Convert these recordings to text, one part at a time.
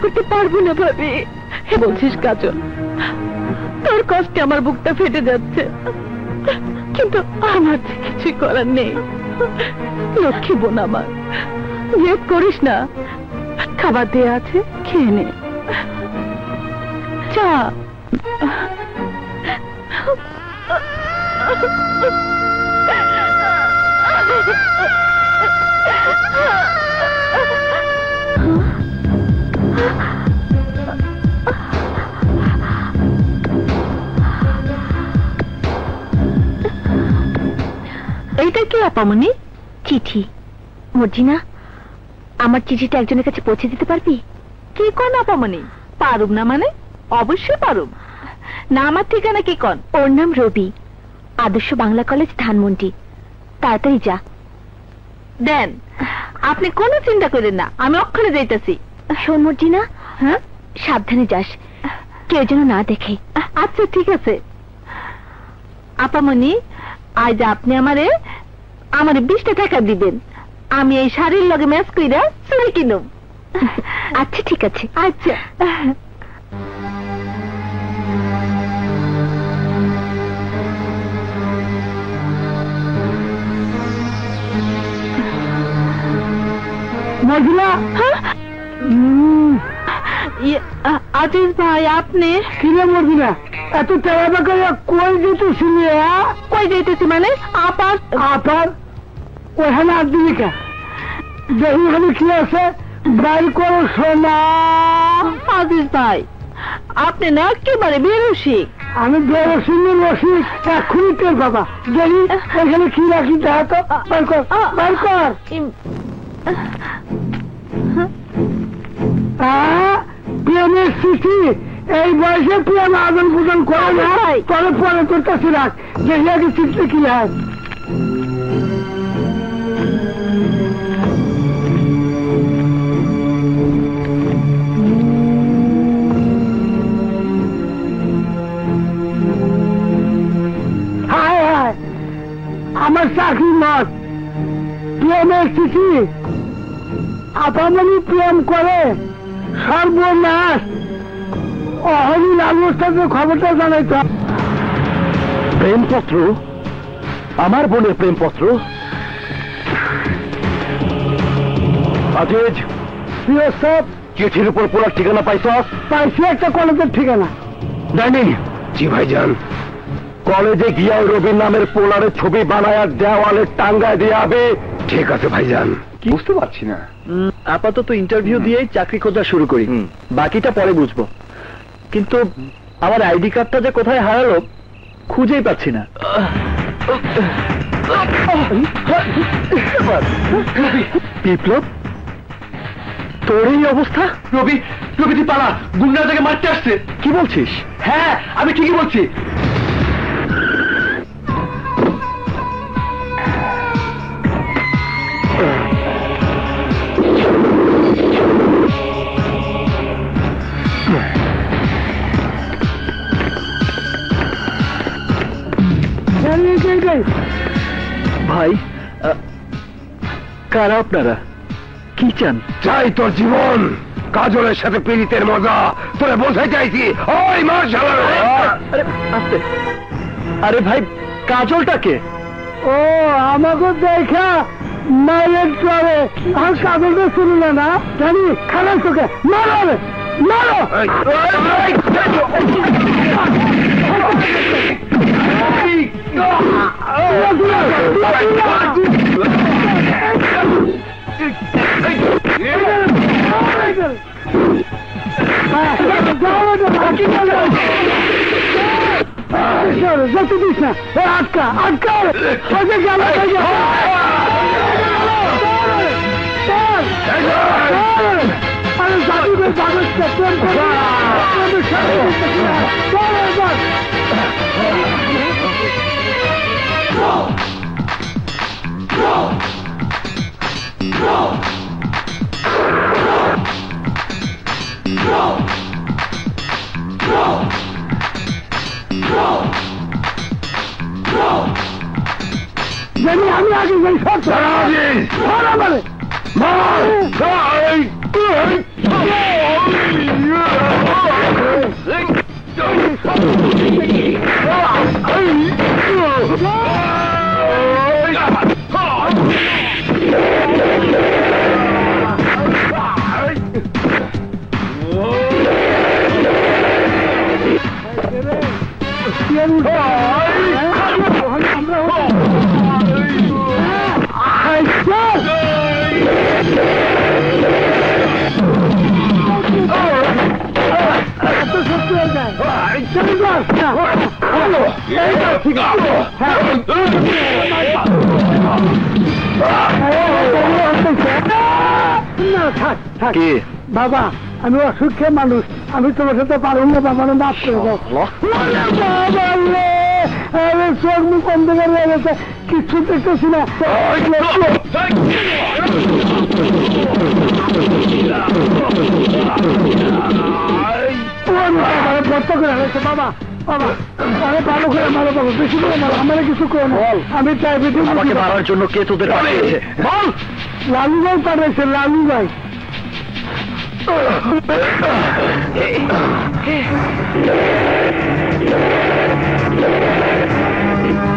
করতে পারবো না ভাবি। বলছিস কাজল, তোর কষ্টে আমার বুকটা ফেটে যাচ্ছে, কিন্তু আমার যে কিছু করার নেই। লক্ষ্মী বোন আমার, বিয়োগ করিস না, খাবার দেয়া আছে, খেয়ে নে। চা। এইটা কি আপামনি? চিঠি। মর্জিনা, আমার চিঠিটা একজনের কাছে পৌঁছে দিতে পারবি? কি কন আপামনি? পারুম না মানে? অবশ্যই পারুম। না, আমার ঠিকানা কি কন? ওর নাম রবি, আদর্শ বাংলা কলেজ, ধানমন্ডি। তাড়াতাড়ি যা। দেন, আপনি কোনো চিন্তা করেন না, আমি অক্ষরে যাইতেছি। শোন মর্জিনা, হ্যাঁ, সাবধানে যাস, কেউ যেন না দেখে। আচ্ছা ঠিক আছে। আপামনি, আজ আপনি আমারে 20টা টাকা দিবেন, আমি এই শাড়ির লগে ম্যাচ কইরা চুড়ি কিনুম। আচ্ছা ঠিক আছে। আচ্ছা। মর্জিনা, আজিজ ভাই আপনি? কিরে মর্জিনা, এত টাকা করে কই যেতেছি? কই যেতেছি মানে? আপার আপার ওখানে আর দিবি কে? দেখি ওখানে কি আছে, বাইর করো সোনা। আজিজ ভাই, আপনি না একেবারে বেরসিক। আমি বেরসিক রসিক, এক্ষুনি টের বাবা। দেখি এখানে কি রাখি, দেখা তো, বাইর কর, বাইর কর। প্রেমের চিঠি, এই বয়সে প্রেম আদান প্রদান করে না, পরে পরে তোর কাছে রাখ, দেখি আগে চিঠি কি হয়। হায় হায়, আমার চাকরি মত, প্রেমের চিঠি। আপামনি প্রেম করে, সর্বনাশ। অহরি লালুর খবরটা জানাইতো। প্রেমপত্র? আমার বোনের প্রেমপত্র? আজিজ, চিঠির উপর পোলার ঠিকানা পাইছ? পাইছি, একটা কলেজের ঠিকানা। জানি। জি ভাইজান, কলেজে গিয়া রবির নামের পোলারের ছবি বানায় দেওয়ালে টাঙ্গায় দিয়ে আবে। ঠিক আছে ভাইজান। বুঝতে পারছি না। আপাতত ইন্টারভিউ দিয়েই চাকরি খোঁজা শুরু করি, বাকিটা পরে বুঝবো। কিন্তু আমার আইডি কার্ডটা যে কোথায় হারালো খুঁজেই পাচ্ছি না। বিপ্লব, তোর এই অবস্থা? রবি, রবি তুই পালা, গুন্ডা থেকে মারতে আসছে। কি বলছিস? হ্যাঁ, আমি ঠিকই বলছি। ভাই, কারা আপনারা? কি চান? চাই তোর জীবন, কাজলের সাথে পীড়িতের মজা তোরে বোঝাই চাইছি। ওই মার্শাল, আরে আস্তে। আরে ভাই, কাজলটাকে? ও আমাকে দেখা মায়ের চলে, আর কাগজটা শুনলে না, জানি খারাপ তোকে মারো, মারো। যত দিস না, আটকা আটকা আরে জাদুদের কাগজটা প্রেম আমি আগে যাই, সব কি বাবা, আমি অসুখে মানুষ, আমি তোমার সাথে পারব না, বাবা মাফ করে দাও। চোখ মুখ অন্ধকার হয়ে গেছে, কিছু দেখতেছি না। ভর্তা করে হয়েছে বাবা, বাবা অনেক ভালো করে মারো বাবা, বেশি করে মারো, আমার কিছু করে না। আমি ডায়াবেটিস আমাকে মারার জন্য কে তোদের পাঠিয়েছে বল? লালু ভাই পাঠাইছে, লালু ভাই।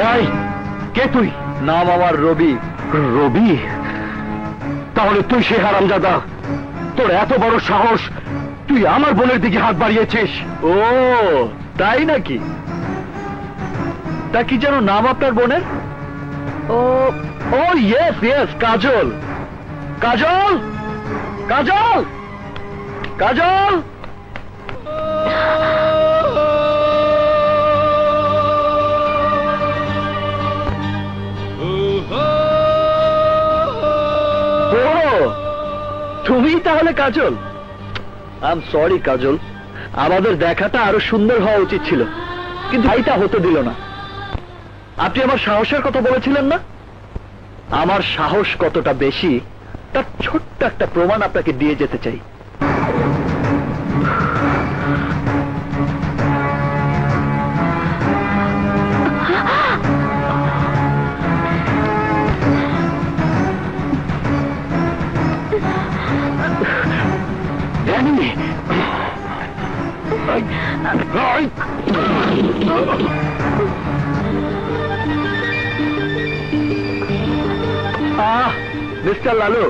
ভাই কে তুই? নাম আমার রবি। রবি? তাহলে তুই সে হারামজাদা, তোর এত বড় সাহস, তুই আমার বোনের দিকে হাত বাড়িয়েছিস? ও তাই নাকি? তা কি যেন নাম আপনার বোনের? ও ও ইয়েস ইয়েস, কাজল। কাজল কাজল কাজল। তুমি তাহলে কাজল? আই এম সরি কাজল, আমাদের দেখাটা আরো সুন্দর হওয়া উচিত ছিল, কিন্তু এইটা হতে দিল না। আপনি আমার সাহসের কথা বলেছিলেন না? আমার সাহস কতটা বেশি তার ছোট্ট একটা প্রমাণ আপনাকে দিয়ে যেতে চাই। মিস্টার লালু,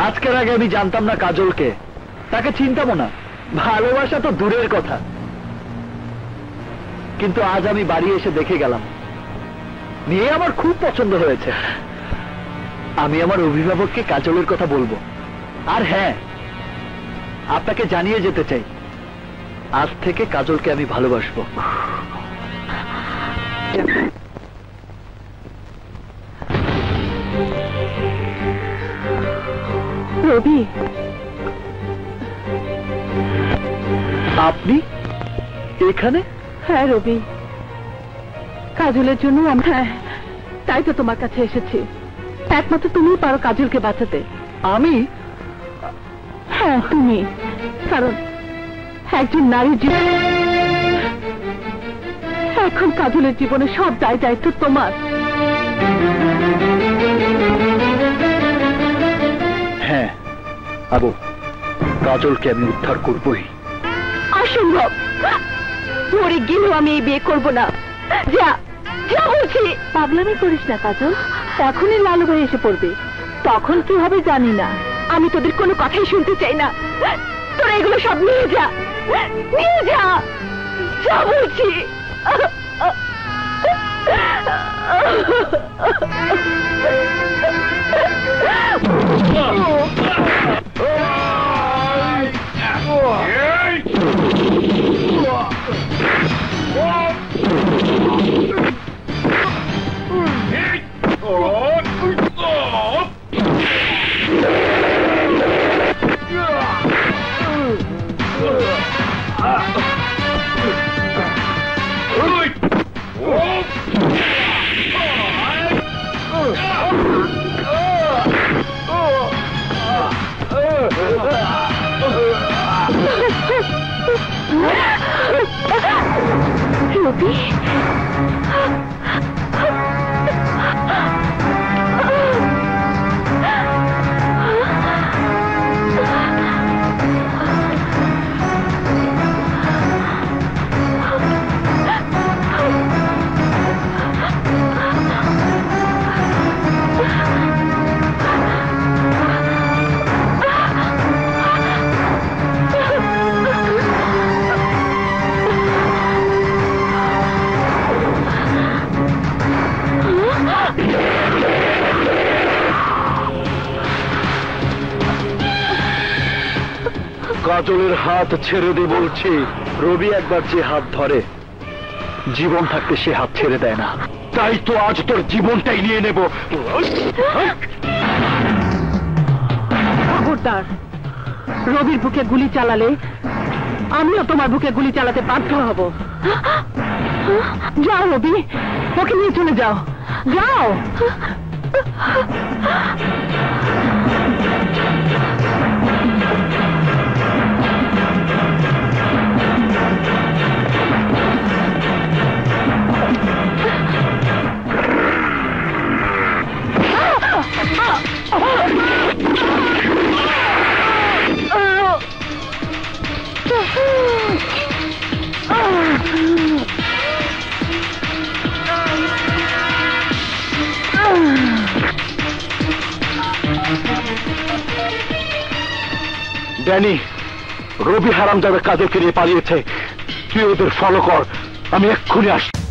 আজকের আগে আমি জানতাম না কাজলকে, তাকে চিনতামও না, ভালোবাসা তো দূরের কথা। কিন্তু আজ আমি বাড়ি এসে দেখে গেলাম, মেয়ে আমার খুব পছন্দ হয়েছে। আমি আমার অভিভাবককে কাজলের কথা বলবো। আর হ্যাঁ, আপনাকে জানিয়ে যেতে চাই, আজ থেকে কাজলকে আমি ভালোবাসবো। রবি, আপনি এখানে? হ্যাঁ রবি, কাজলের জন্য হ্যাঁ, তাই তো তোমার কাছে এসেছি। একমাত্র তুমিই পারো কাজলকে বাঁচাতে। আমি? হ্যাঁ তুমি, কারণ একজন নারীর জীবন, এখন কাজলের জীবনে সব দায় দায়িত্ব তোমার। হ্যাঁ আবু, কাজলকে আমি উদ্ধার করবই। অসম্ভব, মরে গেলেও আমি এই বিয়ে করবো না। যা যা বলছি। পাগলামি করিস না কাজল, এখনই লালু ভাই এসে পড়বে, তখন কি হবে জানি না। আমি তোদের কোনো কথাই শুনতে চাই না, তোরা এগুলো সব নিয়ে যা, নিয়ে যা, যা বলছি। রবি, কাজলের হাত ছেড়ে দে বলছি। রবি একবার যে হাত ধরে জীবন থাকতে সে হাত ছেড়ে দেয় না। তাই তো আজ তোর জীবনটাই নিয়ে নেব। খবরদার, রবির বুকে গুলি চালালে আমিও তোমার বুকে গুলি চালাতে বাধ্য হব। যাও রবি, ওকে নিয়ে চলে যাও, যাও। ড্যানি, রবি হারামজাদা কাজলকে নিয়ে পালিয়েছে। তুই ওদের ফলো কর, আমি এক্ষুনি আসছি।